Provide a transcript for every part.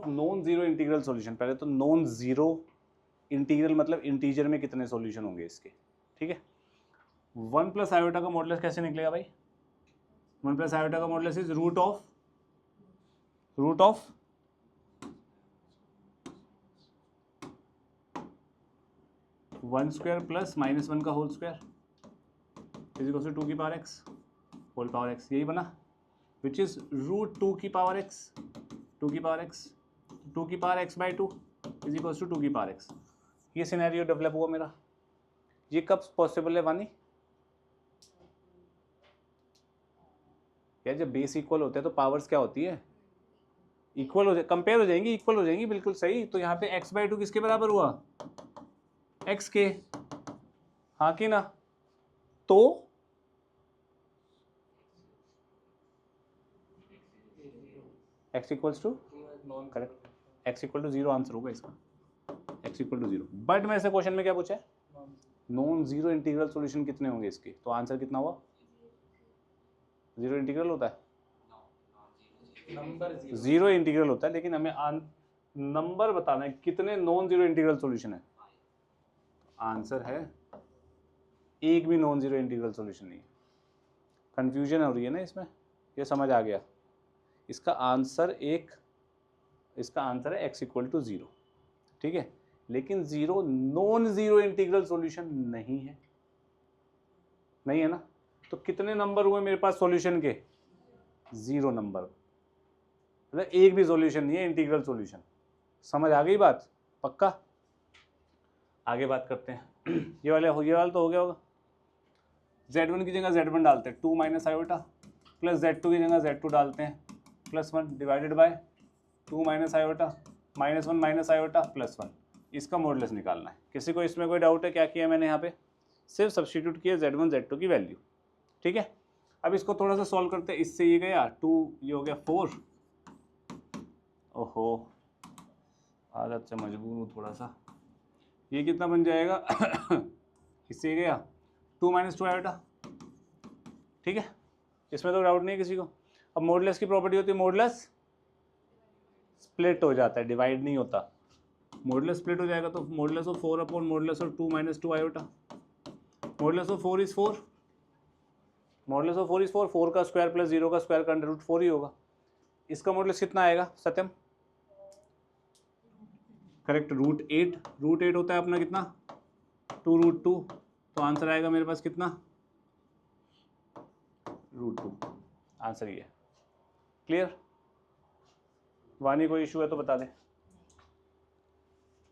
Non zero integral solution, पहले तो non zero integral मतलब इंटीजर में कितने सॉल्यूशन होंगे इसके, ठीक है। 1 प्लस आयोटा का मॉडुलस कैसे निकलेगा भाई? 1 प्लस आयोटा का modulus is root of 1 square plus -1 का whole square is equal to 2 की power x whole power x, यही बना, विच इज रूट 2 की पावर x 2 की पावर x 2 की power x by 2 is equal to 2 की power x। ये scenario develop हुआ मेरा। ये कब पॉसिबल है वानी? यार जब बेस इक्वल होते हैं तो पावर्स क्या होती है? इक्वल हो जाए, कंपेयर हो जाएंगी, इक्वल हो जाएंगी, बिल्कुल सही। तो यहाँ पे x बाई 2 किसके बराबर हुआ? x के, हाँ कि ना? तो x equals to, correct, x equal to 0 answer होगा इसका, x इक्वल टू 0। बट मेरे से क्वेश्चन में क्या पूछा है? नॉन जीरो इंटीग्रल सॉल्यूशन कितने होंगे इसके, तो आंसर कितना हुआ? जीरो इंटीग्रल होता है, जीरो इंटीग्रल होता है, लेकिन हमें नंबर बताना है कितने नॉन जीरो इंटीग्रल सॉल्यूशन है। आंसर है एक भी नॉन जीरो इंटीग्रल सॉल्यूशन नहीं है। कंफ्यूजन हो रही है ना इसमें, ये समझ आ गया। इसका आंसर है x इक्वल टू 0, ठीक है। लेकिन zero non zero integral solution नहीं है, नहीं है ना। तो कितने नंबर हुए मेरे पास सॉल्यूशन के? 0 नंबर, मतलब एक भी सॉल्यूशन नहीं है इंटीग्रल सॉल्यूशन। समझ आ गई बात? पक्का? आगे बात करते हैं। ये वाला तो हो गया होगा। z1 की जगह z1 डालते हैं, 2 माइनस आयोटा, प्लस z2 की जगह z2 डालते हैं, +1 divided by 2 minus iota -1 minus iota +1। इसका मॉडुलस निकालना है। किसी को इसमें कोई डाउट है? क्या किया मैंने यहाँ पे? सिर्फ सब्स्टिट्यूट किया z1 z2 की वैल्यू, ठीक है। अब इसको थोड़ा सा सॉल्व करते हैं। इससे ये गया 2, ये हो गया 4। ओहो, आदत से मजबूर हूँ थोड़ा सा। ये कितना बन जाएगा? इससे ये गया 2 माइनस 2 आयोटा, ठीक है। इसमें तो डाउट नहीं है किसी को। अब मॉडुलस की प्रॉपर्टी होती है, मॉडुलस स्प्लिट हो जाता है, डिवाइड नहीं होता। मॉडुलस स्प्लिट हो जाएगा तो modulus of 4 upon modulus of 2 minus 2 iota. Modulus of 4 is 4, modulus of 4 is 4, 4 का स्क्वायर प्लस 0 का स्क्वायर का अंडर रूट 4 ही होगा। इसका मॉडुलस कितना आएगा सत्यम? Correct, root 8। रूट 8 होता है अपना कितना? 2√2। तो आंसर आएगा मेरे पास कितना? √2। आंसर ये है। क्लियर? वानी कोई इशू है तो बता दे।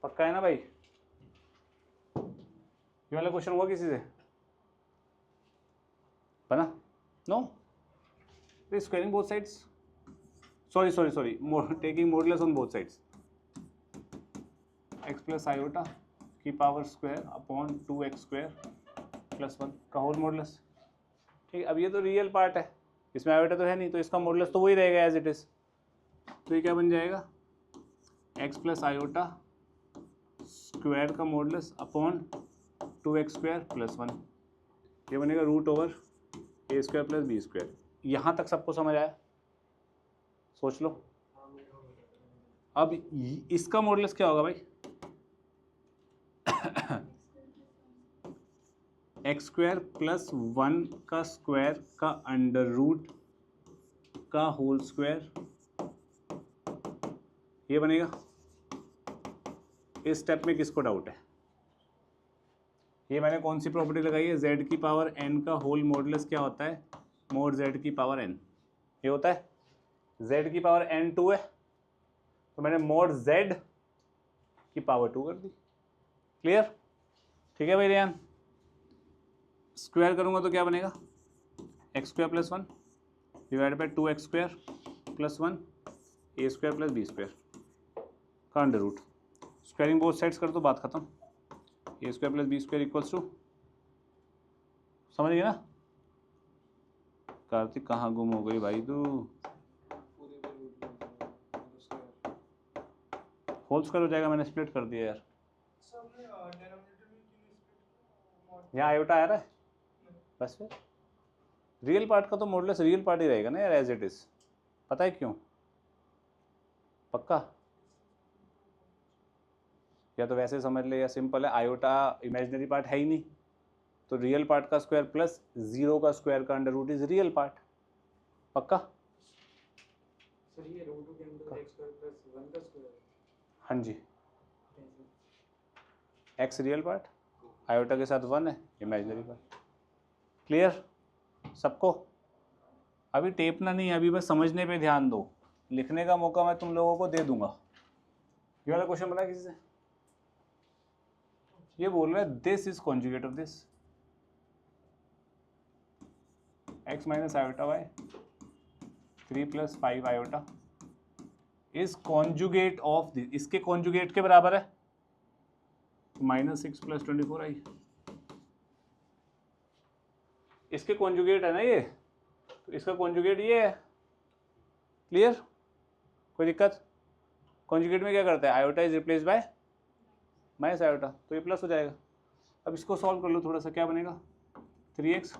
पक्का है ना भाई? ये वाला क्वेश्चन हुआ किसी से? बना? No? Squaring both sides, sorry taking modulus on both sides, x plus iota की power square upon 2x square +1 का होल मॉडुलस, ठीक है। अब ये तो रियल पार्ट है, इसमें आयोटा तो है नहीं, तो इसका मॉडुलस तो वही रहेगा एज इट इज। तो ये क्या बन जाएगा? x प्लस आयोटा स्क्वायर का मॉडुलस अपॉन 2x स्क्वायर +1, ये बनेगा √a square plus b square. यहाँ तक सबको समझ आया? सोच लो। अब इसका मॉडुलस क्या होगा भाई? x स्क्वायर प्लस 1 का स्क्वायर का अंडर रूट का होल स्क्वायर, ये बनेगा। इस स्टेप में किसको डाउट है? ये मैंने कौन सी प्रॉपर्टी लगाई है? z की पावर n का होल मॉडुलस क्या होता है? मोड z की पावर n, ये होता है। z की पावर n 2 है, तो मैंने मोड z की पावर 2 कर दी। क्लियर? ठीक है भाई रेयान? स्क्वायर करूंगा तो क्या बनेगा? x square plus 1 divide by 2x square plus 1 a square plus b square का under root. Squaring both sides कर दो, बात खत्म। a square plus b square equals to, समझ गए ना? कार्तिक कहाँ गुम हो गई भाई तू? होल स्क्वायर हो जाएगा, मैंने स्प्लिट कर दिया यार। यहाँ आयोटा आ रहा है बस। फिर रियल पार्ट का तो मॉडुलस रियल पार्ट ही रहेगा ना यार, एज इट इज। पता है क्यों? पक्का? या तो वैसे समझ ले या सिंपल है, आयोटा इमेजिनरी पार्ट है ही नहीं, तो रियल पार्ट का स्क्वायर प्लस 0 का स्क्वायर का under root is real part. पक्का? सर ये रूट के अंदर x स्क्वायर प्लस 1 का स्क्वायर। हाँ जी, x रियल पार्ट, आयोटा के साथ 1 है इमेजिनरी पार्ट। क्लियर सबको? अभी टेपना नहीं है, अभी बस समझने पे ध्यान दो, लिखने का मौका मैं तुम लोगों को दे दूंगा। ये वाला क्वेश्चन बना किसी से? ये बोल रहा है this is conjugate of this, x minus iota Y 3 plus 5 iota is conjugate of this, इसके कॉन्जुगेट के बराबर है -6 प्लस 24 आई, इसके कॉन्जुगेट है ना ये, तो इसका कॉन्जुगेट ये है। क्लियर? कोई दिक्कत? कॉन्जुगेट में क्या करता है, iota is replace by minus iota, तो ये प्लस हो जाएगा। अब इसको सॉल्व कर लो थोड़ा सा, क्या बनेगा 3x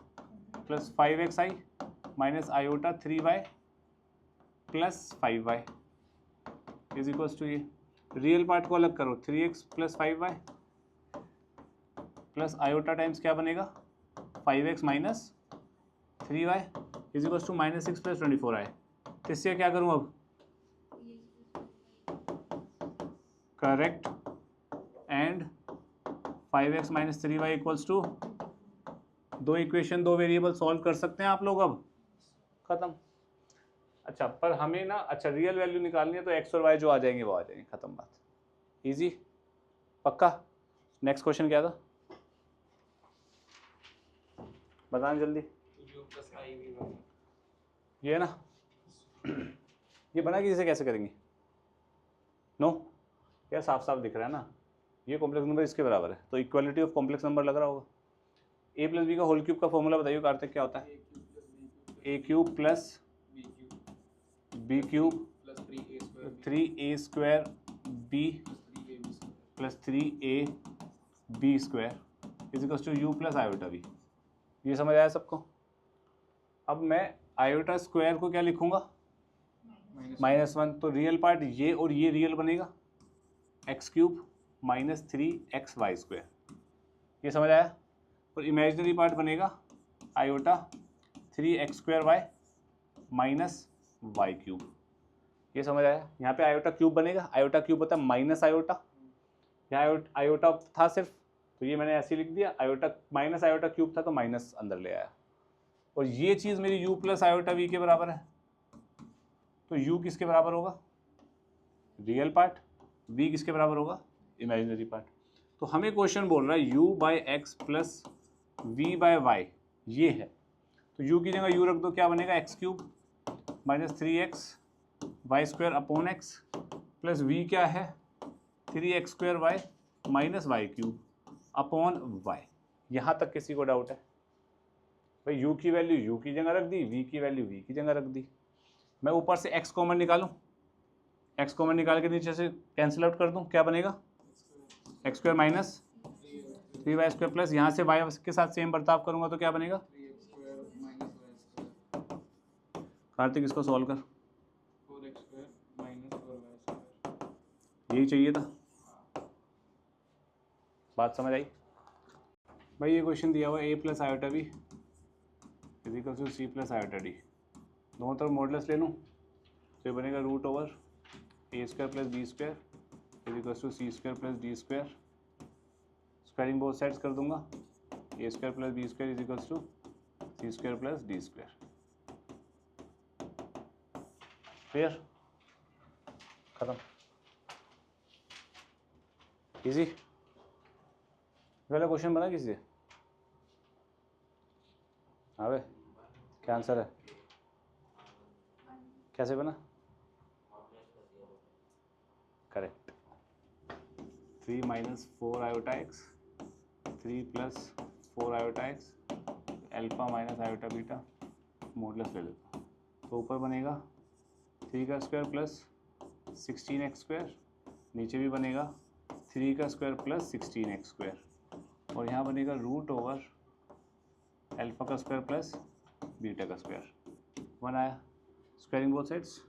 plus 5xi minus iota 3y plus 5y is equals to ये, रियल पार्ट को अलग करो, 3x plus 5y plus iota times क्या बनेगा 5x minus 3y is equals to -6 plus 24i। तो इससे क्या करूँ अब, correct, and 5x minus 3y equals to, दो इक्वेशन दो वेरिएबल सॉल्व कर सकते हैं आप लोग, अब खत्म। अच्छा पर हमें ना, अच्छा रियल वैल्यू निकालनी है तो x और y जो आ जाएंगे वो आ जाएंगे, खत्म बात, इजी। पक्का? नेक्स्ट क्वेश्चन क्या था बताना जल्दी। ये है ना ये बना कि इसे कैसे करेंगे, नो यार साफ साफ दिख रहा है ना, ये कॉम्प्लेक्स नंबर इसके बराबर है, तो इक्वालिटी ऑफ कॉम्प्लेक्स नंबर लग रहा होगा। ए प्लस बी का होल क्यूब का फॉर्मूला बताइए कार्तिक, क्या होता है? A cube plus B cube 3a square B plus 3a B square is equals to U plus iota B. ये समझ आया सबको? अब मैं आयोटा स्क्वायर को क्या लिखूंगा -1, तो रियल पार्ट ये और ये रियल बनेगा x cube minus 3xy square, ये समझ आया? और इमेजिनरी पार्ट बनेगा iota 3x square Y minus Y cube, ये समझ आया? यहाँ पे आयोटा क्यूब बनेगा, आयोटा क्यूब होता है माइनस आयोटा, यहाँ आयोटा था सिर्फ, तो ये मैंने ऐसे लिख दिया, आयोटा माइनस आयोटा क्यूब था तो माइनस अंदर ले आया, और ये चीज़ मेरी u प्लस आयोटा v के बराबर है, तो u किसके बराबर होगा रियल पार्ट, v किसके बराबर होगा इमेजिनरी पार्ट। तो हमें क्वेश्चन बोल रहा है u by x plus v by y ये है, तो u की जगह u रख दो, क्या बनेगा x cube minus 3x y square upon x plus v क्या है 3x square Y minus Y cube upon y. यहाँ तक किसी को डाउट है? भाई u की वैल्यू u की जगह रख दी, v की वैल्यू v की जगह रख दी, मैं ऊपर से x कॉमन निकालूं, x कॉमन निकाल के नीचे से कैंसिल आउट कर दूं, क्या बनेगा x square minus 3y square plus यहाँ से y के साथ सेम बर्ताव करूंगा तो क्या बनेगा, कार्तिक इसको सॉल्व कर, यही चाहिए था, बात समझ आई? भाई ये क्वेश्चन दिया हुआ a plus iota B is equal to C plus iota D, दोनों तरफ मॉडुलस ले लूँ तो ये बनेगा root over A square plus B square is equal to C square plus D square, squaring both sides कर दूंगा, A square plus B square is equal to C square plus D square. Clear? खत्म, easy. वाला question बना किसी से? हाँ भाई क्या आंसर है, कैसे बना? Correct, 3 minus 4 iota x 3 plus 4 iota x alpha minus iota beta modulus ले लेता हूँ, तो ऊपर बनेगा 3 का स्क्वायर प्लस 16x स्क्वायर, नीचे भी बनेगा 3 का स्क्वायर प्लस 16x स्क्वायर, और यहाँ बनेगा रूट ओवर अल्फा का स्क्वायर प्लस बीटा का स्क्वायर, 1 आया, स्क्वायरिंग बोथ साइड्स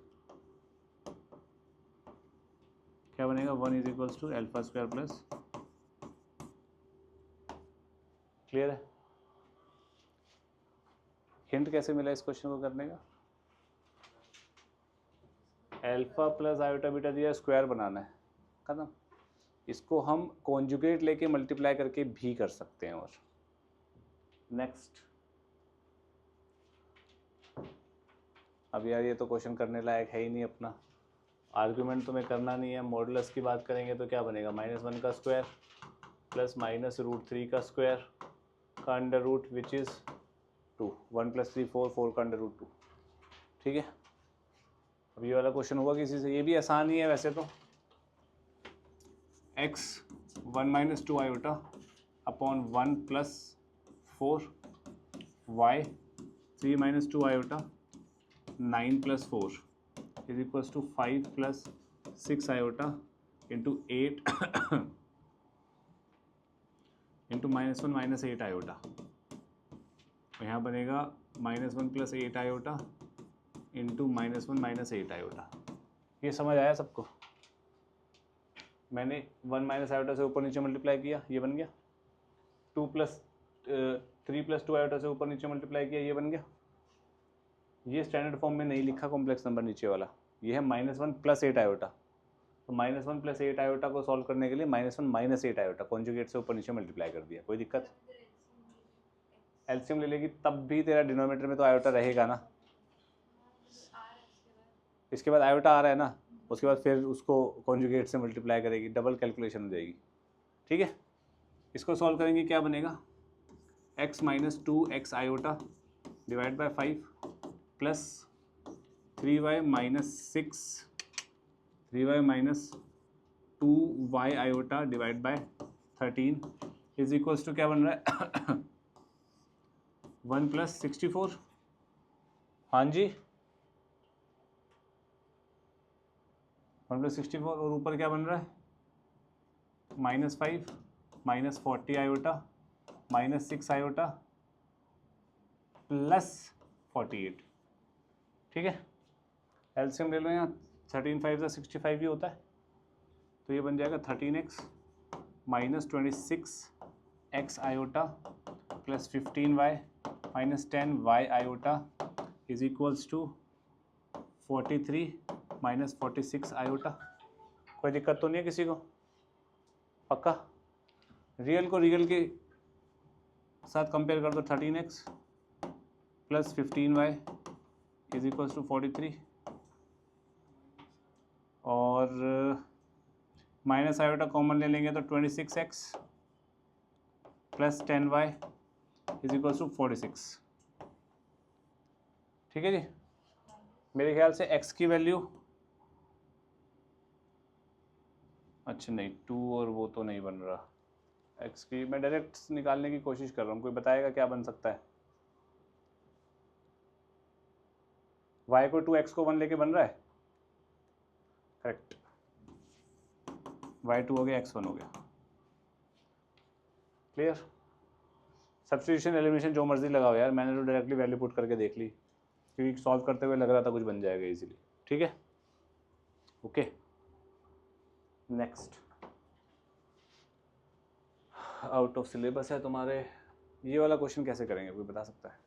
क्या बनेगा 1 is equals to alpha square plus, clear है? हिंट कैसे मिला इस क्वेश्चन को करने का? अल्फा प्लस आयोटा बीटा दिया, स्क्वायर बनाना है, खत्म। इसको हम कॉन्जुगेट लेके मल्टीप्लाई करके भी कर सकते हैं। और नेक्स्ट, अब यार ये तो क्वेश्चन करने लायक है ही नहीं अपना, आर्ग्यूमेंट तुम्हें करना नहीं है। मॉडुलस की बात करेंगे तो क्या बनेगा, -1 का स्क्वायर प्लस -√3 का स्क्वायर का अंडर रूट विच इज़ 2, 1 + 3 4, 4 का अंडर रूट 2, ठीक है। अब ये वाला क्वेश्चन हुआ किसी से, ये भी आसान ही है वैसे तो। x 1 - 2 iota upon 1 + 4, y 3 - 2 iota 9 + 4 is equals to 5 + 6 iota into 8 into -1 - 8 iota. यहाँ बनेगा -1 + 8 आयोटा इंटू -1 - 8 आयोटा। ये समझ आया सबको? मैंने 1 - आयोटा से ऊपर नीचे मल्टीप्लाई किया, ये बन गया। 2 + 3 + 2 आयोटा से ऊपर नीचे मल्टीप्लाई किया, ये बन गया। ये स्टैंडर्ड फॉर्म में नहीं लिखा कॉम्प्लेक्स नंबर नीचे वाला, ये है -1 + 8 आयोटा। तो -1 + 8 आयोटा को सॉल्व करने के लिए -1 - 8 आयोटा कॉन्जुगेट से ऊपर नीचे मल्टीप्लाई कर दिया। कोई दिक्कत? एलसीएम ले लेगी तब भी तेरा डिनोमिनेटर में तो आयोटा रहेगा ना। इसके बाद आयोटा आ रहा है ना, उसके बाद फिर उसको कॉन्जुगेट से मल्टीप्लाई करेगी, डबल कैलकुलेशन हो जाएगी, ठीक है। इसको सॉल्व करेंगे, क्या बनेगा, x - 2x iota divide by 5 plus 3y - 6 3y - 2y iota divide by 13 is equals to क्या बन रहा है 1 + 64। हाँ जी, 1 + 64 और ऊपर क्या बन रहा है -5 -40 आयोटा -6 आयोटा प्लस 48, ठीक है। एलसीएम ले लो, यहाँ 13 × 5 = 65 ही होता है, तो ये बन जाएगा 13x - 26x iota plus 15y - 10y iota is equals to 43 - 46 iota. कोई दिक्कत तो नहीं है किसी को? पक्का? रियल को रियल के साथ कंपेयर कर दो, 13x plus 15y is equals to 43 और माइनस आयोटा कॉमन ले लेंगे तो 26x plus 10y is equals to 46, ठीक है जी। मेरे ख्याल से x की वैल्यू, अच्छा नहीं 2 और वो तो नहीं बन रहा, x की मैं डायरेक्ट निकालने की कोशिश कर रहा हूँ। कोई बताएगा क्या बन सकता है? y को 2x को 1 लेके बन रहा है, करेक्ट। y 2 हो गया, x 1 हो गया, क्लियर। सब्स्टिट्यूशन एलिमिनेशन जो मर्जी लगाओ यार, मैंने तो डायरेक्टली वैल्यू पुट करके देख ली, क्योंकि सॉल्व करते हुए लग रहा था कुछ बन जाएगा इजीली, ठीक है। Okay, next out of syllabus है तुम्हारे। ये वाला क्वेश्चन कैसे करेंगे, कोई बता सकता है?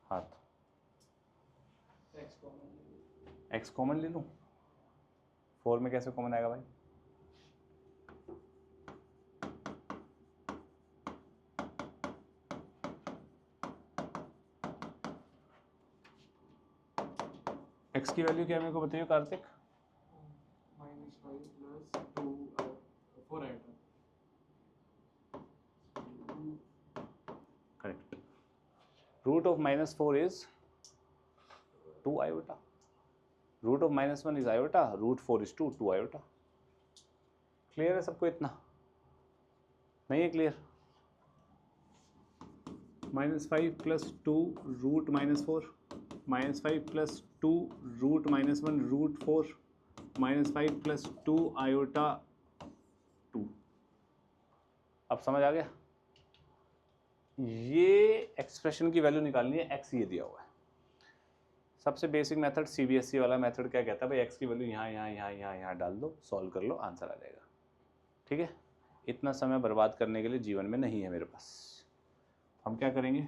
हाथ, x कॉमन ले लूँ, 4 में कैसे कॉमन आएगा भाई? x की वैल्यू क्या है मेरे को बताइए Kartik? -5 + 2 4 iota. Correct. Root of -4 is 2 iota, root of -1 is iota, root 4 is 2 iota. Clear है सबको? इतना नहीं है clear? -5 + 2 root -4 -5 + 2 root -1 root 4 -5 + 2 iota 2। अब समझ आ गया? ये एक्सप्रेशन की वैल्यू निकालनी है, x ये दिया हुआ है, सबसे बेसिक मेथड CBSE वाला मेथड क्या कहता है भाई, एक्स की वैल्यू यहाँ यहाँ यहाँ यहाँ यहाँ डाल दो, सॉल्व कर लो, आंसर आ जाएगा। ठीक है, इतना समय बर्बाद करने के लिए जीवन में नहीं है मेरे पास। हम क्या करेंगे,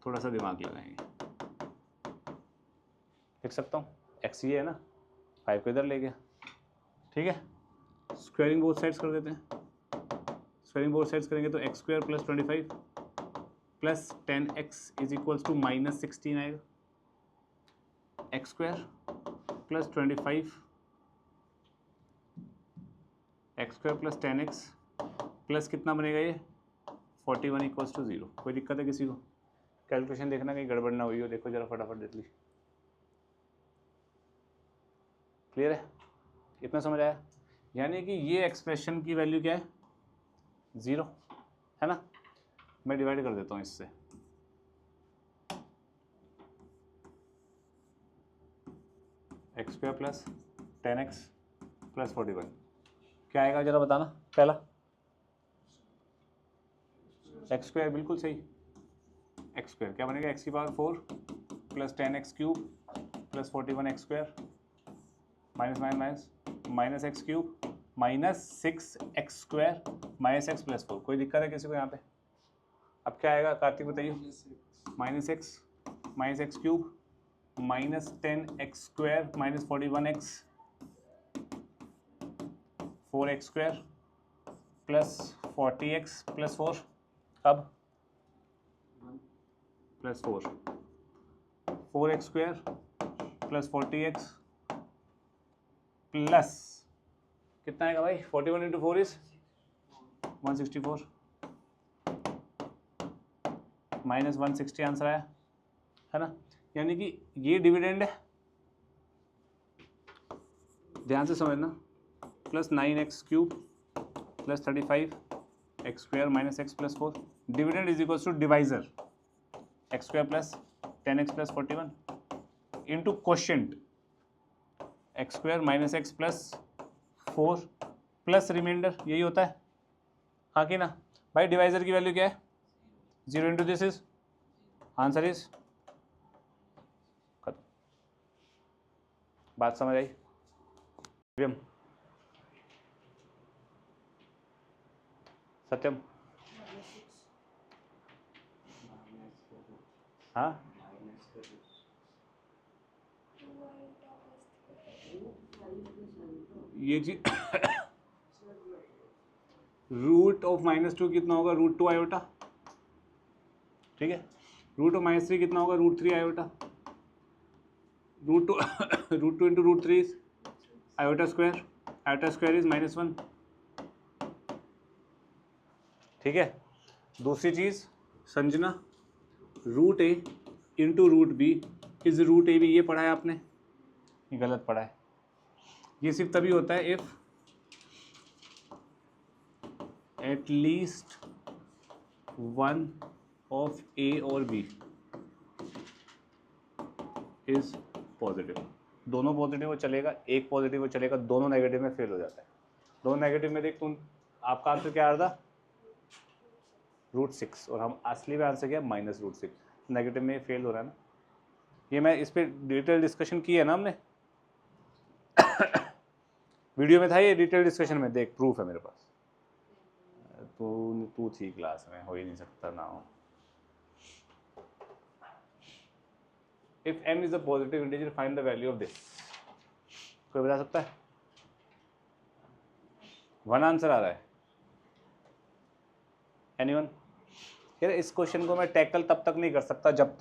थोड़ा सा दिमाग लगाएंगे। लिख सकता हूँ एक्स ये है ना, 5 को इधर ले गया। ठीक है, स्क्वायरिंग बोथ साइड्स कर देते हैं। स्क्वायरिंग बोथ साइड्स करेंगे तो x square plus 25 plus 10x is equals to -16 आएगा। X square plus 25 x square plus 10x plus कितना बनेगा ये 41 इक्वल्स टू 0। कोई दिक्कत है किसी को? कैलकुलेशन देखना कहीं गड़बड़ ना हुई हो, देखो जरा फटाफट देख ली। क्लियर है, इतना समझ आया? यानी कि ये एक्सप्रेशन की वैल्यू क्या है, 0 है ना। मैं डिवाइड कर देता हूँ इससे, x square plus 10x plus 41 क्या आएगा जरा बताना। पहला एक्स स्क्वायर, बिल्कुल सही। एक्स स्क्वायर क्या बनेगा, एक्स की power 4 plus 10x cube plus 41 x square minus minus minus x cube minus 6x square minus x plus 4। कोई दिक्कत है किसी को यहाँ पे? अब क्या आएगा कार्तिक बताइए, minus x cube minus 10x square minus 41x 4x square plus 40x plus 4। अब plus 4x square plus 40x plus कितना आएगा भाई, 41 इंटू 4 इज 164 माइनस 160 आंसर आया है ना। यानी कि ये डिविडेंड है, ध्यान से समझना, plus 9x cube plus 35 x square minus x plus 4। Dividend is equals to divisor x square plus 10x plus 41 into quotient x square minus x plus 4 plus remainder, यही होता है हाँ कि ना भाई। डिवाइजर की वैल्यू क्या है, 0 into this is answer is खत्म। बात समझ आई? सत्यम हाँ, ये चीज रूट ऑफ -2 कितना होगा, √2 आयोटा। ठीक है, रूट ऑफ -3 कितना होगा, √3 iota. √2 into √3 is iota square, iota square is -1। ठीक है, दूसरी चीज Sanjana, √a into √b is √ab। ये पढ़ा है आपने, ये गलत पढ़ा है। ये सिर्फ तभी होता है if at least one of a और b इज पॉजिटिव। दोनों पॉजिटिव वो चलेगा, एक पॉजिटिव वो चलेगा, दोनों नेगेटिव में फेल हो जाता है। दोनों नेगेटिव में देख तुम, आपका आंसर क्या आ रहा था, √6 और हम असली में आंसर क्या -√6। नेगेटिव में फेल हो रहा है ना। ये मैं इस पर डिटेल डिस्कशन की है ना हमने वीडियो में था ये डिटेल डिस्कशन में, देख प्रूफ है मेरे पास। तू थी क्लास में, हो ही नहीं सकता ना हो। If m is a positive integer find the value of this. कोई बता सकता है? 1 आंसर आ रहा है, एनीवन? यार इस क्वेश्चन को मैं टैकल तब तक नहीं कर सकता जब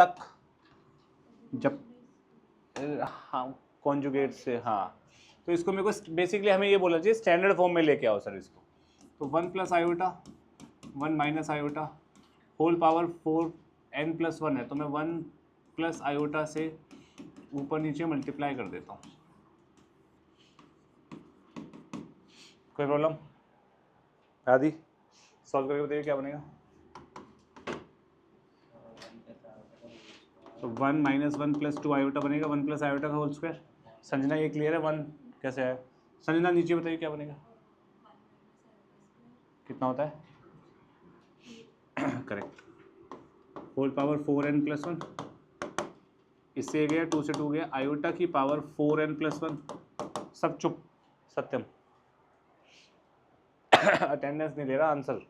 हाँ कॉन्जुगेट से, हाँ। तो इसको मेरे को बेसिकली हमें ये बोलना चाहिए स्टैंडर्ड फॉर्म में लेके आओ सर इसको। तो 1 plus iota 1 minus iota whole power 4n plus 1 है, तो मैं 1 प्लस आयोटा से ऊपर नीचे मल्टीप्लाई कर देता हूँ। कोई प्रॉब्लम? आदि सॉल्व करके बताइए क्या बनेगा। तो 1 माइनस 1 प्लस 2 आयोटा बनेगा, 1 प्लस आयोटा का होल स्क्वायर। संजना ये क्लियर है? 1 कैसे है संजना, नीचे बताइए क्या बनेगा, कितना होता है correct, whole power 4n plus 1 इससे गया 2 से 2 गया, आयोटा की पावर 4n+1, सब चुप, सत्यम अटेंडेंस नहीं ले रहा, आंसर।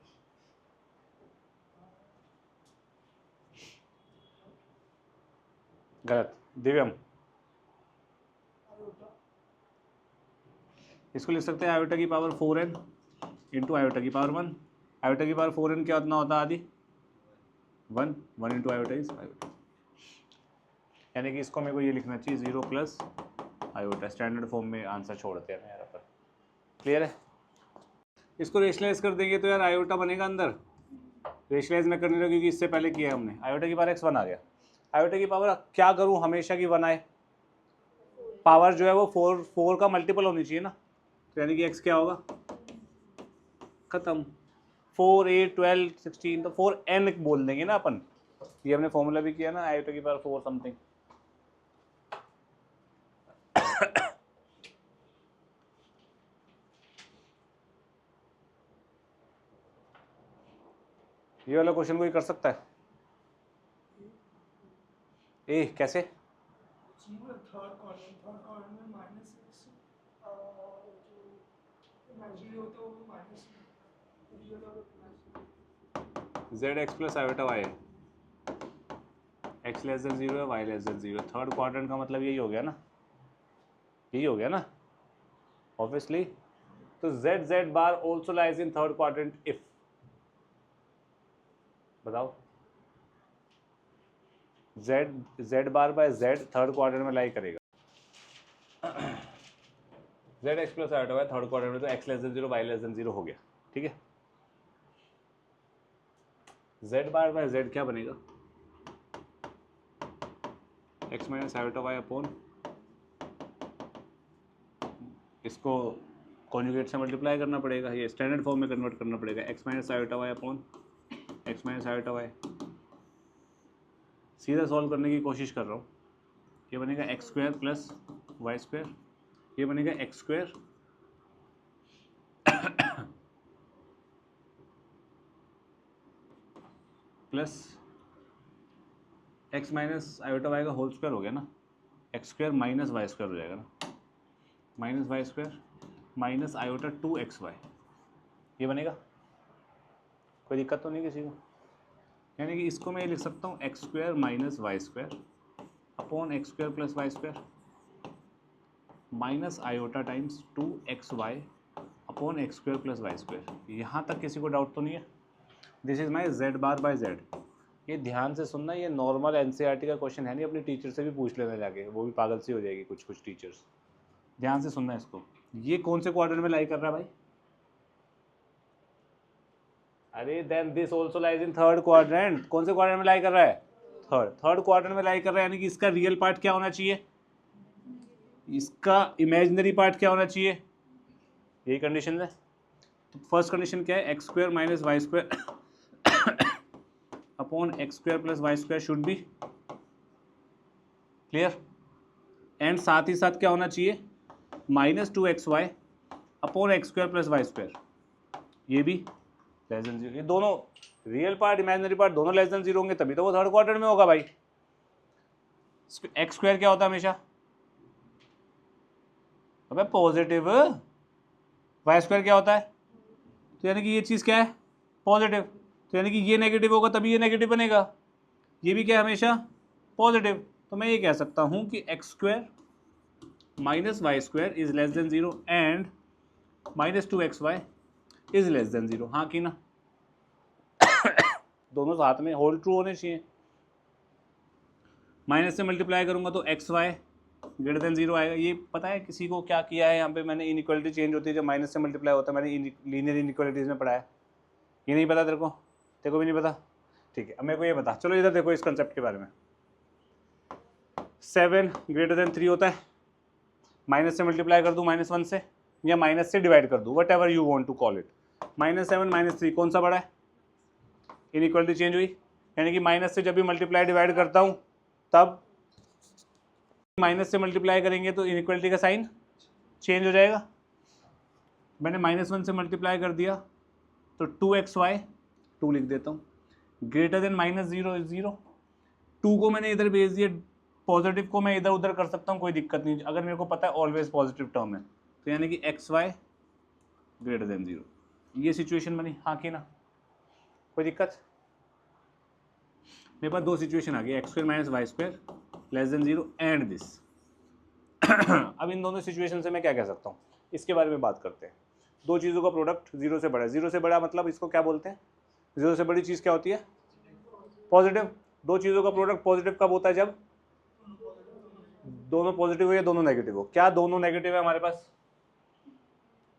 गलत। दिव्यम, इसको लिख सकते हैं आयोटा की पावर 4n इंटू आयोटा की पावर 1। आयोटा की पावर 4n क्या उतना होता है आदि 1, 1 इंटू आयोटा इज आयोटा, यानी कि इसको मेरे को ये लिखना चाहिए 0 प्लस आयोटा। स्टैंडर्ड फॉर्म में आंसर छोड़ते हैं यहाँ पर। क्लियर है? इसको रेशनलाइज कर देंगे तो यार आयोटा बनेगा अंदर। रेशनलाइज में करने लगे क्योंकि इससे पहले किया है हमने। आयोटा की पावर x1 आ गया। आयोटा की पावर क्या करूँ हमेशा की 1 आए, पावर जो है वो 4 का मल्टीपल होनी चाहिए ना, तो यानी कि x क्या होगा, खत्म। 4, 8, 12, 16, तो 4n बोल देंगे ना अपन। ये हमने फॉर्मूला भी किया ना, आयोटा की पावर 4 समथिंग। ये वाला क्वेश्चन कोई कर सकता है? ए कैसे? थर्ड कॉर्नर में माइनस एक्स जो होता है वो minus z x plus iota y, x less than 0 है, y less than 0। Third quadrant का मतलब यही हो गया ना, यही हो गया ना ऑब्वियसली। तो z z bar also lies in third quadrant if, बताओ z bar by z third quadrant में लाई करेगा। Z x plus iota y third quadrant में, तो x less than 0 y less than 0 हो गया, ठीक है। जेड बार बाय जेड क्या बनेगा, x minus iota y upon, इसको कॉन्जुगेट से मल्टीप्लाई करना पड़ेगा, ये स्टैंडर्ड फॉर्म में कन्वर्ट करना पड़ेगा, x minus iota y upon x minus iota y. सीधा सॉल्व करने की कोशिश कर रहा हूँ। ये बनेगा x square plus Y square, ये बनेगा x square plus x minus iota y का होल स्क्वायर हो गया ना, x square minus y square हो जाएगा ना, minus y square minus iota 2xy, ये बनेगा। कोई दिक्कत तो नहीं किसी को? यानी कि इसको मैं लिख सकता हूँ x square minus y square upon x square plus Y square minus iota times 2xy upon x square plus Y square. यहाँ तक किसी को डाउट तो नहीं है? This is my z bar by z. ये ध्यान से सुनना, ये नॉर्मल एनसीईआरटी का क्वेश्चन है नहीं, अपनी टीचर से भी पूछ लेना जाके, वो भी पागल सी हो जाएगी कुछ टीचर्स। ध्यान से सुनना इसको। ये कौन से क्वाड्रेंट में लाई कर रहा है भाई? अरे then this also lies in third quadrant. कौन से क्वाड्रेंट में लाई कर रहा है? थर्ड क्वाड्रेंट में लाई कर रहा है, यानी कि इसका रियल पार्ट क्या होना चाहिए, इसका इमेजिनरी पार्ट क्या होना चाहिए, यही कंडीशन है। तो फर्स्ट कंडीशन क्या है, x square minus y square upon x square plus Y square should be clear. And साथ ही साथ क्या होना चाहिए, minus 2xy upon x square plus Y square, ये भी लेस देन 0। ये दोनों रियल पार्ट इमेजिनरी पार्ट दोनों लेस देन 0 होंगे, तभी तो वो थर्ड क्वाड्रेंट में होगा भाई। एक्स स्क्वायर क्या होता है हमेशा, अबे पॉजिटिव। वाई स्क्वायर क्या होता है, तो यानी कि ये चीज़ क्या है, पॉजिटिव। तो यानी कि ये नेगेटिव होगा तभी ये नेगेटिव बनेगा, ये भी क्या है हमेशा पॉजिटिव। तो मैं ये कह सकता हूँ कि x square minus y square is less than 0 and minus 2xy is less than 0। हाँ कि ना? दोनों साथ में होल ट्रू होने चाहिए। माइनस से मल्टीप्लाई करूंगा तो xy ग्रेटर देन 0 आएगा। ये पता है किसी को क्या किया है यहाँ पे? मैंने इनइक्वालिटी चेंज होती है जब माइनस से मल्टीप्लाई होता है, मैंने लीनियर इनइक्वालिटीज में पढ़ा है। ये नहीं पता तेरे को? तेरे को भी नहीं पता? ठीक है, अब मेरे को ये बता। चलो इधर देखो इस कंसेप्ट के बारे में। 7 ग्रेटर देन 3 होता है, माइनस से मल्टीप्लाई कर दूँ -1 से, या माइनस से डिवाइड कर दूँ, whatever you want to call it. -7 -3 कौन सा बड़ा है? इनइक्वालिटी चेंज हुई, यानी कि माइनस से जब भी मल्टीप्लाई डिवाइड करता हूँ तब माइनस से मल्टीप्लाई करेंगे तो इनइक्वालिटी का साइन चेंज हो जाएगा। मैंने -1 से मल्टीप्लाई कर दिया तो 2xy 2 लिख देता हूँ, ग्रेटर देन -0 इज 0। 2 को मैंने इधर भेज दिया पॉजिटिव को मैं इधर उधर कर सकता हूँ, कोई दिक्कत नहीं, अगर मेरे को पता है ऑलवेज पॉजिटिव टर्म है, तो यानी कि एक्स वाई ग्रेटर देन 0, ये सिचुएशन बनी, हाँ कि ना, कोई दिक्कत? मेरे पास दो सिचुएशन आ गई, x square minus y square less than 0 and this. अब इन दोनों सिचुएशन से मैं क्या कह सकता हूँ, इसके बारे में बात करते हैं। दो चीज़ों का प्रोडक्ट 0 से बड़ा है, 0 से बड़ा मतलब इसको क्या बोलते हैं, 0 से बड़ी चीज़ क्या होती है, पॉजिटिव। दो चीज़ों का प्रोडक्ट पॉजिटिव कब होता है, जब दोनों पॉजिटिव हो या दोनों नेगेटिव हो। क्या दोनों नेगेटिव है हमारे पास,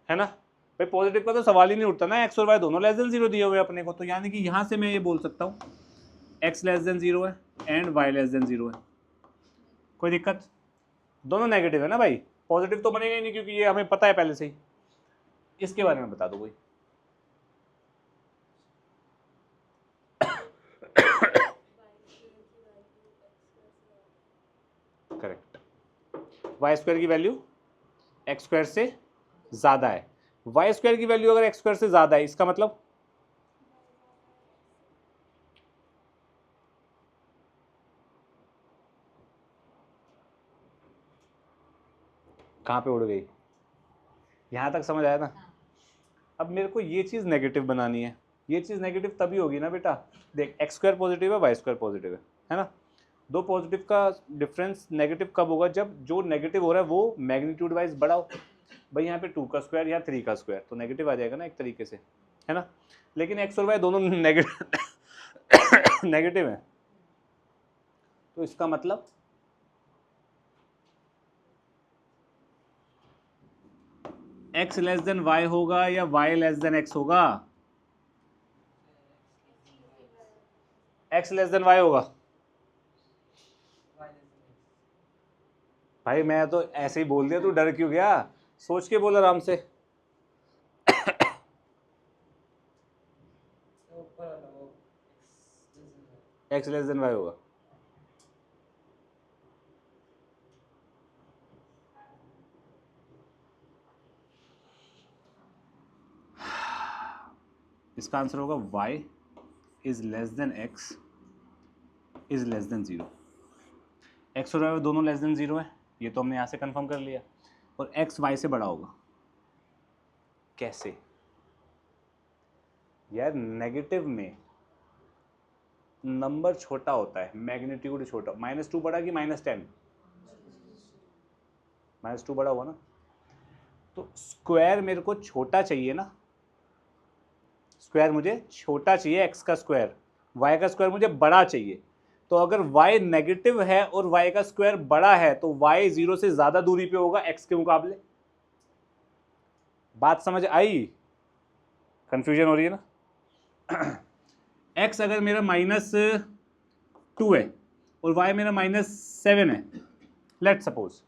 है ना भाई, पॉजिटिव का तो सवाल ही नहीं उठता ना, एक्स और वाई दोनों लेस देन 0 दिए हुए अपने को, तो यानी कि यहाँ से मैं ये बोल सकता हूँ एक्स लेस देन 0 है एंड वाई लेस देन 0 है, कोई दिक्कत? दोनों नेगेटिव है ना भाई, पॉजिटिव तो बनेगा ही नहीं क्योंकि ये हमें पता है पहले से ही। इसके बारे में बता दो कोई। करेक्ट, वाई स्क्वायर की वैल्यू एक्स स्क्वायर से ज्यादा है, वाई स्क्वायर की वैल्यू अगर एक्स स्क्वायर से ज्यादा है, इसका मतलब कहाँ पे उड़ गई, यहाँ तक समझ आया ना? अब मेरे को ये चीज़ नेगेटिव बनानी है, ये चीज़ नेगेटिव तभी होगी ना बेटा, देख एक्स स्क्वायर पॉजिटिव है, वाई स्क्वायर पॉजिटिव है ना, दो पॉजिटिव का डिफरेंस नेगेटिव कब होगा, जब जो नेगेटिव हो रहा है वो मैग्नीट्यूड वाइज बड़ा हो। भाई यहाँ पे 2 का स्क्वायर या 3 का स्क्वायर तो नेगेटिव आ जाएगा ना एक तरीके से, है ना, लेकिन एक्स और वाई दोनों नेगेटिव नेगेटिव है, तो इसका मतलब x लेस देन वाई होगा या y लेस देन x होगा, x लेस देन y होगा। भाई मैं तो ऐसे ही बोल दिया, तू डर क्यों गया, सोच के बोल आराम से। x लेस देन y होगा, इसका आंसर होगा y is less then x is less than 0। x और y दोनों लेस देन 0 है, ये तो हमने यहाँ से कंफर्म कर लिया, और x y से बड़ा होगा। कैसे यार, नेगेटिव में नंबर छोटा होता है, मैग्नीट्यूड छोटा, -2 बड़ा कि -10, -2 बड़ा हुआ ना, तो स्क्वायर मेरे को छोटा चाहिए ना, स्क्वायर मुझे छोटा चाहिए, x का स्क्वायर, y का स्क्वायर मुझे बड़ा चाहिए, तो अगर y नेगेटिव है और y का स्क्वायर बड़ा है तो y 0 से ज़्यादा दूरी पे होगा x के मुकाबले। बात समझ आई, कंफ्यूजन हो रही है ना? x अगर मेरा -2 है और y मेरा -7 है, लेट सपोज,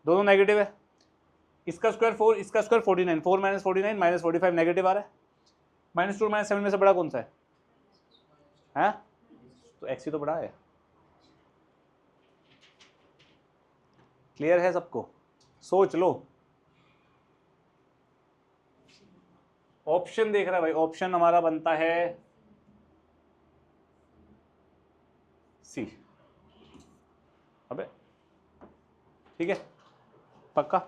दोनों नेगेटिव है, इसका स्क्वायर 4, इसका स्क्वायर 49, 4 - 49 -45 नेगेटिव आ रहा है, -2 और -7 में से बड़ा कौन सा है? तो x ही तो बड़ा है। क्लियर है सबको? सोच लो, ऑप्शन देख रहा है भाई, ऑप्शन हमारा बनता है सी। अबे ठीक है, पक्का।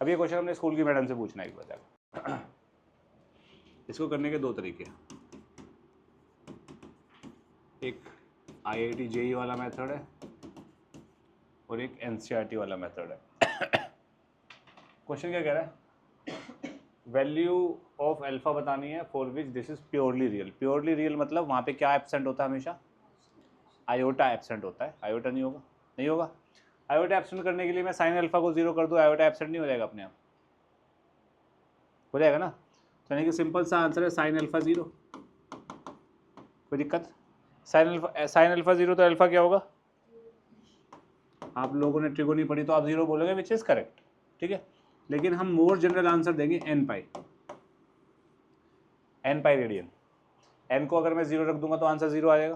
अब ये क्वेश्चन हमने स्कूल की मैडम से पूछना है एक बार जाकर। इसको करने के दो तरीके हैं, एक IIT JEE वाला मेथड है और एक NCERT वाला मेथड है। क्वेश्चन क्या कह रहा है, वैल्यू ऑफ अल्फा बतानी है for which this is purely real. Purely real मतलब वहाँ पे क्या एब्सेंट होता है, हमेशा आयोटा एब्सेंट होता है, आयोटा नहीं होगा, नहीं होगा। आयोटा एब्सेंट करने के लिए मैं साइन अल्फा को 0 कर दूँ, आयोटा एब्सेंट नहीं हो जाएगा, अपने आप हो जाएगा ना, तो यानी कि सिंपल सा आंसर है साइन अल्फा 0। कोई दिक्कत? साइन अल्फा 0 तो अल्फा क्या होगा, आप लोगों ने ट्रिगोनी पढ़ी तो आप 0 बोलोगे, विच इज करेक्ट, ठीक है, लेकिन हम मोर जनरल आंसर देंगे n पाई रेडियन। n को अगर मैं 0 रख दूंगा तो आंसर 0 आ जाएगा,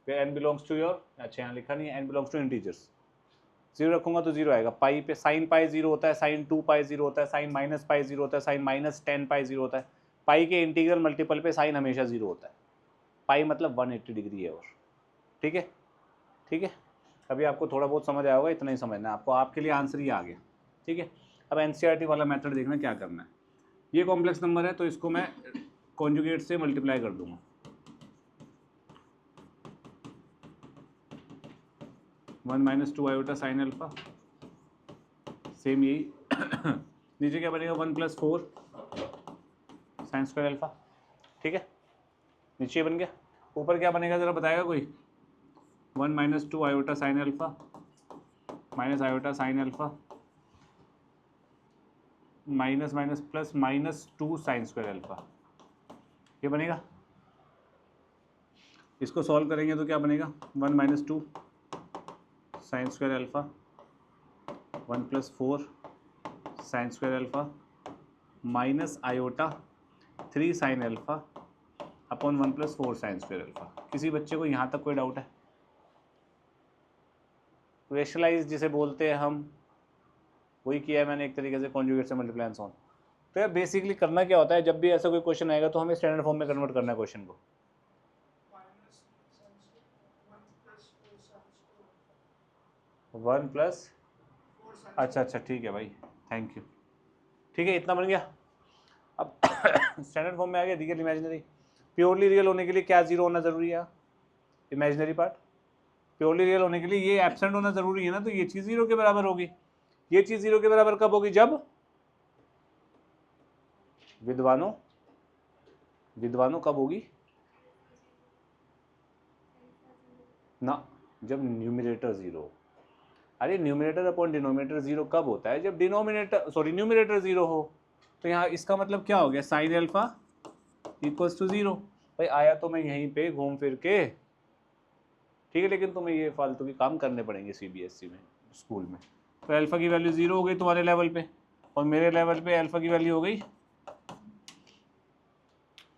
फिर n बिलोंग्स टू योर, अच्छा यहाँ लिखा नहीं है, n बिलोंग्स टू इंटीजर्स, 0 रखूंगा तो 0 आएगा। पाई पे साइन पाई 0 होता है, साइन 2 पाई 0 होता है, साइन माइनस पाई 0 होता है, साइन -10 पाई 0 होता है। पाई के इंटीग्रल मल्टीपल पे साइन हमेशा 0 होता है, पाई मतलब 180 डिग्री है, और ठीक है, ठीक है, अभी आपको थोड़ा बहुत समझ आया होगा, इतना ही समझना है आपको, आपके लिए आंसर ही आ गया, ठीक है। अब एनसीईआरटी वाला मेथड देखना क्या करना है। ये कॉम्प्लेक्स नंबर है तो इसको मैं कॉन्जुगेट से मल्टीप्लाई कर दूंगा, one minus two iota sine alpha, same यही नीचे क्या बनेगा, one plus four sine square alpha, ठीक है, नीचे बन गया। ऊपर क्या बनेगा जरा बताएगा कोई, one minus two iota sine alpha minus iota sine alpha minus minus plus minus two sine square alpha, ये बनेगा। इसको सॉल्व करेंगे तो क्या बनेगा, one minus two sine square alpha one plus four sine square alpha minus iota three sine alpha upon one plus four sine square alpha. किसी बच्चे को यहाँ तक कोई डाउट है? रेशनलाइज जिसे बोलते हैं हम, वही किया है मैंने एक तरीके से, कॉन्जुगेट से मल्टीप्लाई एंड सो ऑन। तो यार बेसिकली करना क्या होता है, जब भी ऐसा कोई क्वेश्चन आएगा तो हमें स्टैंडर्ड फॉर्म में कन्वर्ट करना है क्वेश्चन को। वन प्लस, अच्छा ठीक है भाई, थैंक यू, ठीक है, इतना बन गया। अब स्टैंडर्ड फॉर्म में आ गया रियल इमेजिनरी। प्योरली रियल होने के लिए क्या जीरो होना जरूरी है, इमेजिनरी पार्ट। प्योरली रियल होने के लिए ये एब्सेंट होना जरूरी है ना, तो ये चीज जीरो के बराबर होगी। ये चीज जीरो के बराबर कब होगी, जब विद्वानों कब होगी ना, जब न्यूमरेटर जीरो। अरे न्यूमरेटर अपॉन डिनोमिनेटर जीरो कब होता है, जब न्यूमरेटर जीरो हो। तो यहाँ इसका मतलब क्या हो गया, sine alpha equals to zero. भाई आया तो मैं यहीं पे घूम फिर के, ठीक है, लेकिन तुम्हें ये फालतू के काम करने पड़ेंगे सीबीएसई में, स्कूल में। तो अल्फा की वैल्यू जीरो हो गई तुम्हारे लेवल पे, और मेरे लेवल पे अल्फा की वैल्यू हो गई,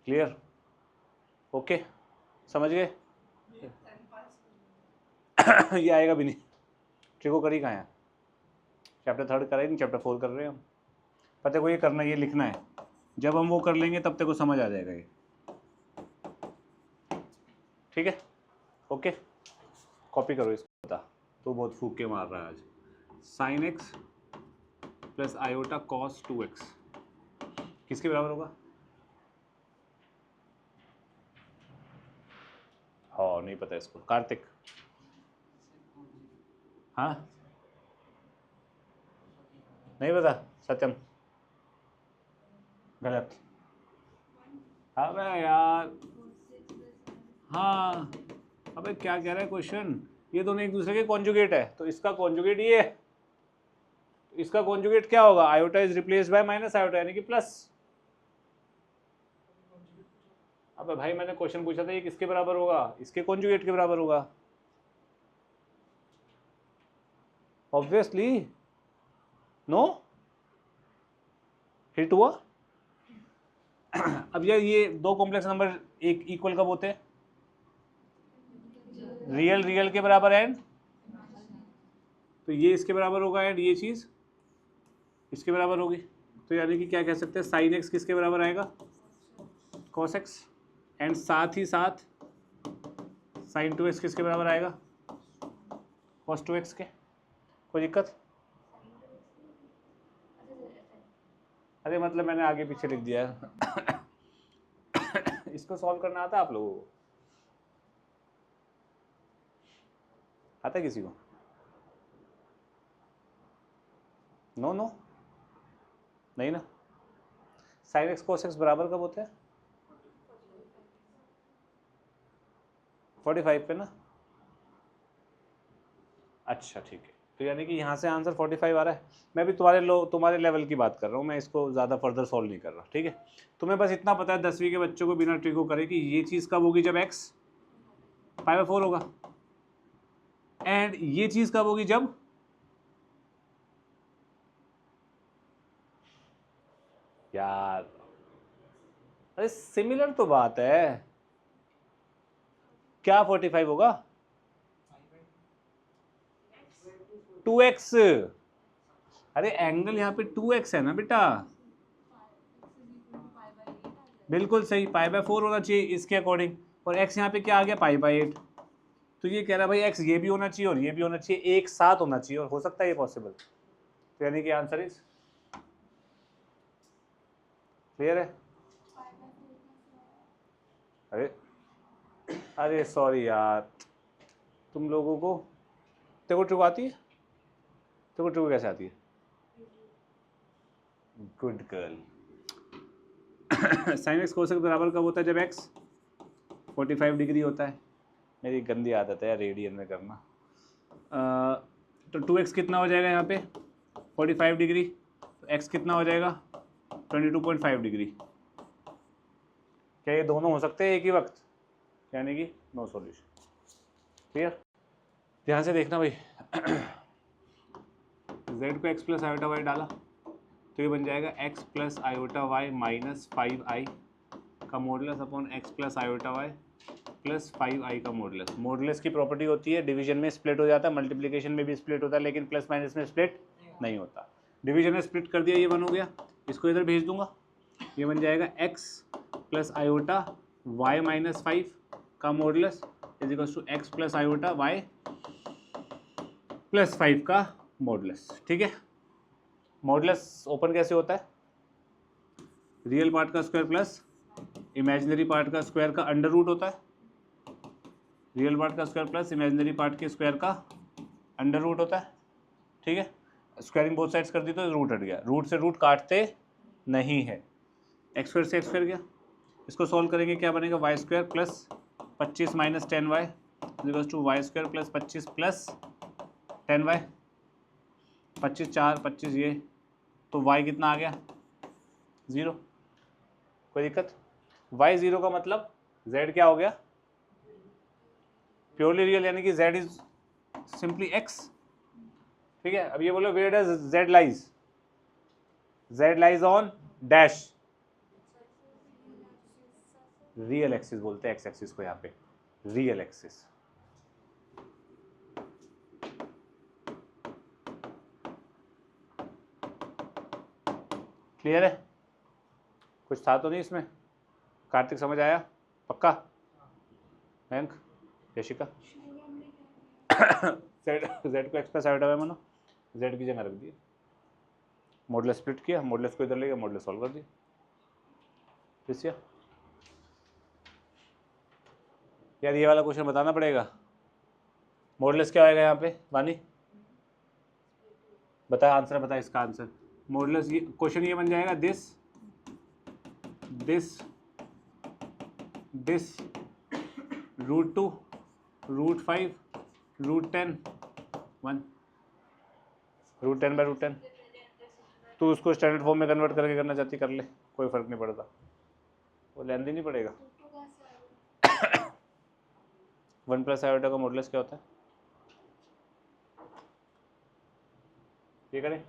क्लियर, ओके, समझ गए। ये आएगा भी नहीं, ट्रिको करी कहाँ है, चैप्टर थर्ड कर रहे नहीं, चैप्टर फोर कर रहे हैं हम। पता को ये करना, ये लिखना है, जब हम वो कर लेंगे तब तक को समझ आ जाएगा ये, ठीक है, ओके। कॉपी करो इसको, बता तो बहुत फूक के मार रहा है आज। Sine x plus iota cos 2x किसके बराबर होगा, हाँ नहीं पता इसको, कार्तिक, हाँ नहीं पता, सत्यम गलत, अबे यार, हाँ अबे क्या कह रहा है क्वेश्चन, ये दोनों एक दूसरे के कॉन्जुगेट है, तो इसका कॉन्जुगेट ये है, इसका कॉन्जुगेट क्या होगा, iota is replaced by minus iota यानी कि प्लस। अबे भाई मैंने क्वेश्चन पूछा था ये किसके बराबर होगा, इसके कॉन्जुगेट के बराबर होगा, ऑब्वियसली। नो हिट हुआ। अब यार ये दो कॉम्प्लेक्स नंबर एक इक्वल कब होते हैं, रियल के बराबर एंड, तो ये इसके बराबर होगा एंड ये चीज इसके बराबर होगी। तो यानी कि क्या कह सकते हैं, साइन एक्स किसके बराबर आएगा, कॉस एक्स, एंड साथ ही साथ साइन 2x किसके बराबर आएगा, कॉस 2x के। कोई दिक्कत, अरे मतलब मैंने आगे पीछे लिख दिया है। इसको सॉल्व करना आता है आप लोगों को, आता है किसी को, नो नो नहीं ना। साइन एक्स कोस एक्स बराबर कब होते हैं, 45 पे ना, अच्छा ठीक है। तो यानी कि यहाँ से आंसर 45 आ रहा है। मैं भी तुम्हारे लेवल की बात कर रहा हूँ, मैं इसको ज़्यादा फर्दर सॉल्व नहीं कर रहा, ठीक है। तुम्हें बस इतना पता है 10वीं के बच्चों को बिना ट्रिको करे कि ये चीज़ कब होगी, जब x π/4 होगा, एंड ये चीज़ कब होगी, जब यार, अरे सिमिलर तो बात है, क्या 45 होगा, 2x, अरे एंगल यहाँ पे 2x है ना बेटा, बिल्कुल सही, π/4 होना चाहिए इसके अकॉर्डिंग, और x यहाँ पे क्या आ गया, π/8। तो ये कह रहा है भाई x ये भी होना चाहिए और ये भी होना चाहिए, एक साथ होना चाहिए, और हो सकता है ये पॉसिबल। तो यानी कि आंसर इज क्लियर है। अरे अरे सॉरी यार, तुम लोगों को तेरे को ट्रिक आती है? तेरे को ट्रिक कैसे आती है? Good girl. Sine x cosec बराबर कब होता है? जब x 45 डिग्री होता है। मेरी गंदी आदत है रेडियन में करना। तो 2x कितना हो जाएगा यहाँ पे? 45 डिग्री। तो x कितना हो जाएगा? 22.5 डिग्री। क्या ये दोनों हो सकते हैं एक ही वक्त? यानी कि नो सॉल्यूशन। क्लियर? ध्यान से देखना भाई। z को x प्लस आयोटा वाई डाला तो ये बन जाएगा x plus iota y minus 5i का modulus upon x plus iota y plus 5i का मॉडुलस। मॉडुलस की प्रॉपर्टी होती है डिवीजन में स्प्लिट हो जाता है, मल्टीप्लिकेशन में भी स्प्लिट होता है, लेकिन प्लस माइनस में स्प्लिट नहीं होता। डिवीजन में स्प्लिट कर दिया, ये 1 हो गया, इसको इधर भेज दूंगा, ये बन जाएगा x plus iota y minus 5 का modulus is equal to x plus iota y plus 5 का मॉडुलस। ठीक है, मॉडुलस ओपन कैसे होता है? रियल पार्ट का स्क्वायर प्लस इमेजिनरी पार्ट का स्क्वायर का अंडर रूट होता है। रियल पार्ट का स्क्वायर प्लस इमेजिनरी पार्ट के स्क्वायर का अंडर रूट होता है। ठीक है, स्क्वायरिंग बोथ साइड्स कर दी तो रूट हट गया, रूट से रूट काटते नहीं है, एक्स स्क्वायर से एक्स स्क्वायर गया। इसको सॉल्व करेंगे, क्या बनेगा? Y square plus 25 minus 10y equals to y square plus 25 plus 10y। 25 4 25 ये, तो y कितना आ गया? 0। कोई दिक्कत? y 0 का मतलब z क्या हो गया? प्योरली रियल, यानी कि z इज सिंपली x। ठीक है, अब ये बोलो where does z lies? z lies on dash, real axis बोलते हैं एक्स एक्सिस को, यहाँ पे रियल एक्सिस। क्लियर है? कुछ था तो नहीं इसमें? कार्तिक समझ आया? पक्का? मयंक, यशिका? जेड को एक्स प्लस आयोटा वाई मानो, जेड की जगह रख दिया, मॉडुलस स्प्लिट किया, मॉडुलस को इधर ले गया, मॉडुलस सॉल्व कर दिया। किसिया यार, ये वाला क्वेश्चन बताना पड़ेगा। मॉडुलस क्या आएगा यहाँ पे? वानी बता, आंसर बता इसका आंसर। मॉडुलस ये क्वेश्चन ये बन जाएगा, दिस √2 √5 √10 1 √10 बाई √10। तू उसको स्टैंडर्ड फॉर्म में कन्वर्ट करके करना चाहती कर ले, कोई फर्क नहीं पड़ता, वो लेंदी नहीं पड़ेगा। 1 प्लस आयोटा का मॉडुलस क्या होता है? ये करें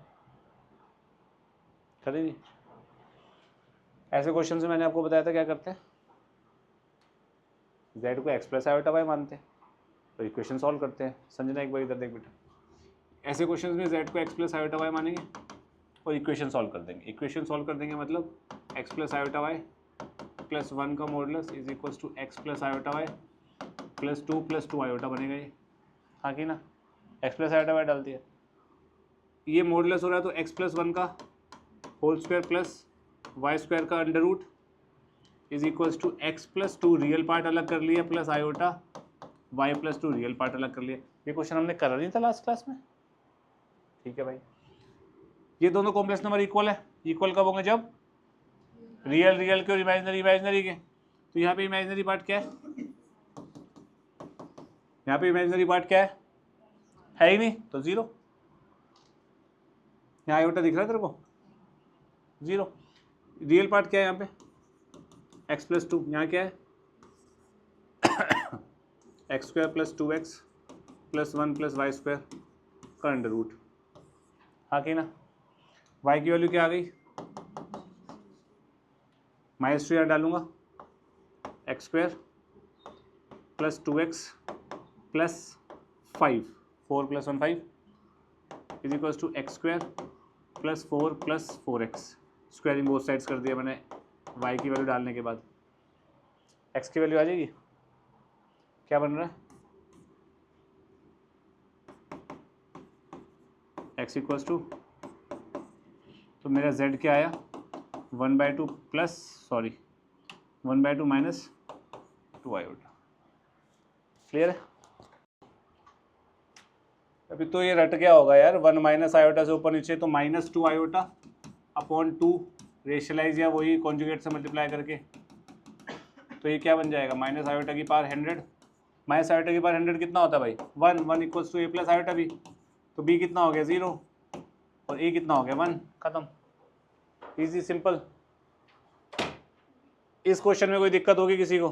नहीं? ऐसे क्वेश्चन से मैंने आपको बताया था क्या करते हैं, z को x प्लस आयोटा वाई मानते हैं तो इक्वेशन सॉल्व करते हैं। संजना एक बार इधर देख बेटा, ऐसे क्वेश्चन में z को x प्लस आयोटा वाई मानेंगे और इक्वेशन सॉल्व कर देंगे। इक्वेशन सॉल्व कर देंगे मतलब x plus iota y plus 1 का modulus is equals to x plus iota y plus 2 iota बनेगा ये। हाँ कि ना? x प्लस आयोटा वाई डाल दिया, ये मॉडुलस हो रहा है तो x प्लस 1 का whole square plus Y square का under root is equals to x plus 2 real part अलग कर लिया plus iota y plus 2 real part अलग कर लिया। ये क्वेश्चन हमने करा नहीं था लास्ट क्लास में? ठीक है भाई, ये दोनों कॉम्प्लेक्स नंबर इक्वल है। इक्वल कब होंगे? जब रियल रियल के और इमेजिनरी के। तो यहाँ पे इमेजिनरी पार्ट क्या है? यहाँ पे इमेजिनरी पार्ट क्या है ही नहीं, तो 0। यहाँ आयोटा दिख रहा है तेरे को? 0। रियल पार्ट क्या है यहाँ पे? x प्लस 2, यहाँ क्या है? X square plus 2x plus 1 plus Y square का अंडर रूट। हाँ कि ना? y की वैल्यू क्या आ गई? -2 यहाँ डालूंगा, x square plus 2x plus 5 4 plus 1 5 is equals to x square plus 4 plus 4x। Squaring both sides कर दिया मैंने y की वैल्यू डालने के बाद। x की वैल्यू आ जाएगी, क्या बन रहा है? x इक्वल्स टू, तो मेरा z क्या आया 1/2 plus sorry 1/2 minus 2 iota. Clear है? अभी तो ये रट गया होगा यार, 1 माइनस आयोटा से ऊपर नीचे तो -2 आयोटा अपॉन 2 रेशलाइज या वही कॉन्जुगेट से मल्टीप्लाई करके, तो ये क्या बन जाएगा माइनस आयोटा की पावर 100। माइनस आयोटा की पावर 100 कितना होता है भाई 1 equals to a plus iota b, तो b कितना हो गया 0 और a कितना हो गया 1, खत्म। Easy simple. इस क्वेश्चन में कोई दिक्कत होगी किसी को?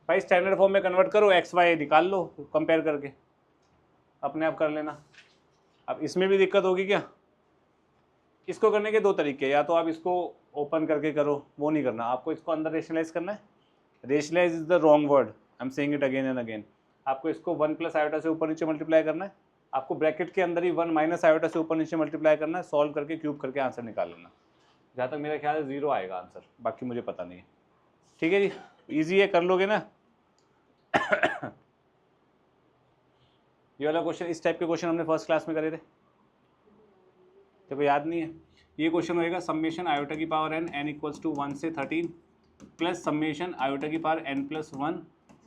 भाई स्टैंडर्ड फॉर्म में कन्वर्ट करो, एक्स वाई निकाल लो कंपेयर करके, अपने आप कर लेना। अब इसमें भी दिक्कत होगी क्या? इसको करने के दो तरीके, या तो आप इसको ओपन करके करो, वो नहीं करना आपको, इसको अंदर रेशनलाइज करना है। Rationalise is the wrong word, I am saying it again and again. आपको इसको 1 प्लस आयोटा से ऊपर नीचे मल्टीप्लाई करना है, आपको ब्रैकेट के अंदर ही 1 माइनस आयोटा से ऊपर नीचे मल्टीप्लाई करना है, सॉल्व करके क्यूब करके आंसर निकाल लेना। जहाँ तक मेरा ख्याल है 0 आएगा आंसर, बाकी मुझे पता नहीं है। ठीक है जी, ईजी है, कर लोगे ना? ये वाला क्वेश्चन, इस टाइप के क्वेश्चन हमने फर्स्ट क्लास में करे थे, देखो याद नहीं है। ये क्वेश्चन होएगा समेशन आयोटा की पावर n इक्वल्स टू 1 से 13 प्लस समेशन आयोटा की power n plus 1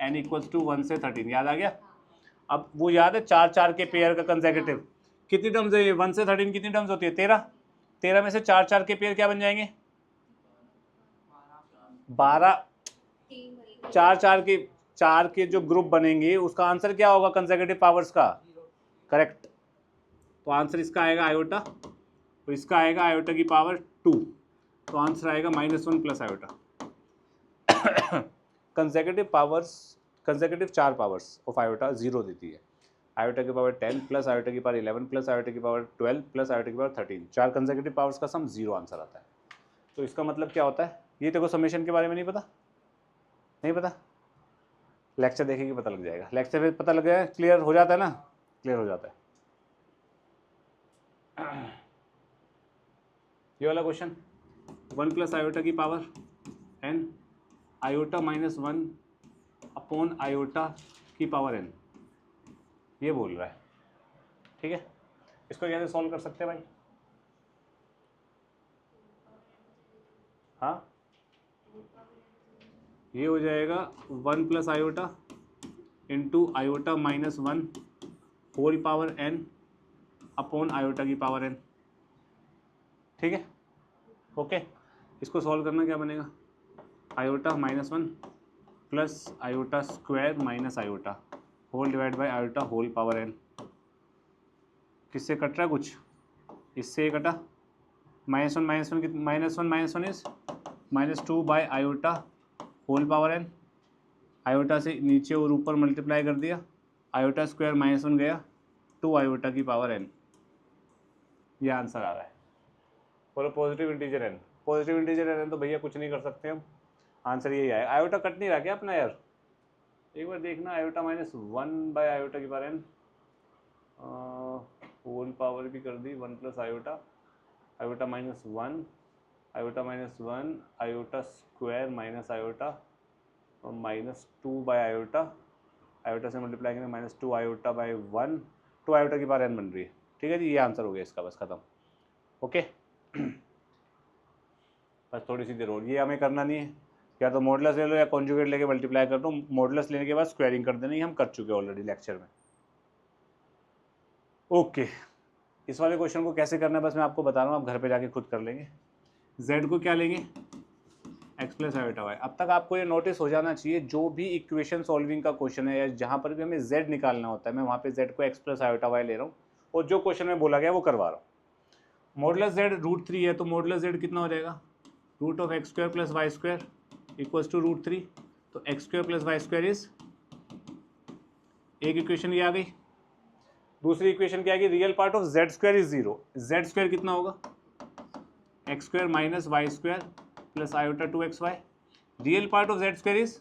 n equals to 1 से 13। याद आ गया? अब वो याद है 4 के पेयर का कंसेक्यूटिव कितनी टर्म्स है? 1 से 13 कितनी टर्म्स होती है? 13 में से 4 के पेयर क्या बन जाएंगे? 12। 4 के जो ग्रुप बनेंगे उसका आंसर क्या होगा कंसेक्यूटिव पावर्स का? करेक्ट। तो आंसर इसका आएगा आयोटा, तो इसका आएगा आयोटा की पावर 2, तो आंसर आएगा -1 plus iota. Consecutive powers, consecutive 4 powers of iota 0 देती है। आयोटा की पावर 10 प्लस आयोटा की पावर 11 प्लस आयोटा की पावर 12 प्लस आयोटा की पावर 13, 4 कंसेक्यूटिव पावर्स का सम 0 आंसर आता है। तो इसका मतलब क्या होता है? ये देखो समेशन के बारे में नहीं पता, नहीं पता, लेक्चर देखेंगे पता लग जाएगा। लेक्चर में पता लग जाएगा, क्लियर हो जाता है ना, क्लियर हो जाता है। ये वाला क्वेश्चन 1 प्लस आयोटा की power n iota minus 1 upon iota की पावर n, ये बोल रहा है। ठीक है, इसको कैसे सॉल्व कर सकते हैं भाई? हाँ, ये हो जाएगा 1 plus iota into iota minus 1 whole power n upon iota की पावर n। ठीक है, ओके। इसको सॉल्व करना क्या बनेगा? Iota -1 plus iota square minus iota whole divide by iota whole power n। किससे कट रहा है कुछ? इससे कटा, -1 is -2 by iota whole power n। Iota से नीचे और ऊपर मल्टीप्लाई कर दिया, आयोटा स्क्वायर -1 गया, 2 आयोटा की पावर n। ये आंसर आ रहा है for positive integer n। Positive integer n तो भैया कुछ नहीं कर सकते हम, आंसर यही आएगा। आयोटा कट नहीं रहा क्या अपना यार? एक बार देखना, आयोटा -1 बाय आयोटा की पावर n, होल पावर भी कर दी 1 plus iota, iota -1, iota -1, iota square minus iota और -2 बाय आयोटा, आयोटा से मल्टीप्लाई करेंगे -2 आयोटा बाय 1, 2 आयोटा की पावर n बन रही है। ठीक है जी, ये आंसर हो गया इसका, बस खत्म। ओके, बस थोड़ी सी देर और, ये हमें करना नहीं है, या तो मॉडुलस ले लो या कॉन्जुगेट लेके मल्टीप्लाई कर दो। मॉडुलस लेने के बाद स्क्वायरिंग कर देनी, हम कर चुके हैं ऑलरेडी लेक्चर में। ओके, इस वाले क्वेश्चन को कैसे करना है बस मैं आपको बता रहा हूँ, आप घर पे जाके खुद कर लेंगे। z को क्या लेंगे? x plus iota y। अब तक आपको ये नोटिस हो जाना चाहिए, जो भी इक्वेशन सॉल्विंग का क्वेश्चन है या जहाँ पर भी हमें z निकालना होता है, मैं वहाँ पे z को x प्लस आयोटा y ले रहा हूँ, और जो क्वेश्चन में बोला गया वो करवा रहा हूँ। मॉडुलस z √3 है, तो मॉडुलस z कितना हो जाएगा? √x² plus y² equals to √3, तो x² प्लस y² इज, एक इक्वेशन ये आ गई। दूसरी इक्वेशन क्या आ गई? Real part of z² is 0, z² कितना होगा? x² minus y² plus iota 2xy। Real part of z² is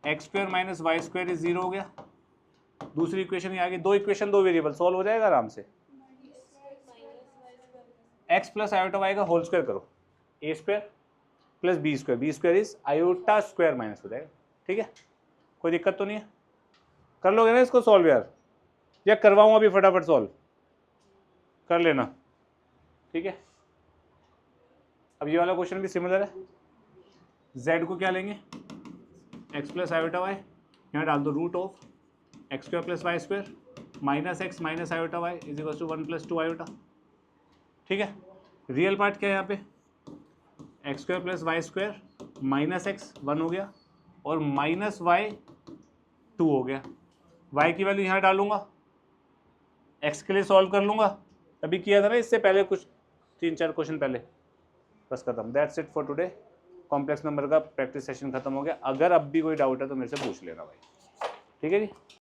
x² minus y² is 0 हो गया। दूसरी इक्वेशन ये आ गई, दो इक्वेशन दो वेरिएबल, सॉल्व हो जाएगा आराम से। x प्लस आयोटा y का होल स्क्वायर करो, a² plus b² is iota square minus हो जाएगा। ठीक है, कोई दिक्कत तो नहीं है? कर लोगे ना इसको सॉल्व यार, या करवाऊँ अभी फटाफट सॉल्व? कर लेना, ठीक है। अब ये वाला क्वेश्चन भी सिमिलर है। z को क्या लेंगे, x प्लस आयोटा वाई, यहाँ डाल दो root of x square plus Y square minus x minus iota y is equal to 1 + 2 iota, ठीक है। रियल पार्ट क्या है यहाँ पे, x square plus Y square minus x 1 हो गया और माइनस वाई 2 हो गया। y की वैल्यू यहाँ डालूंगा, x के लिए सॉल्व कर लूँगा, अभी किया था ना इससे पहले कुछ 3-4 क्वेश्चन पहले, बस खत्म। That's it for today. Complex number का प्रैक्टिस सेशन खत्म हो गया। अगर अब भी कोई डाउट है तो मेरे से पूछ लेना भाई, ठीक है जी।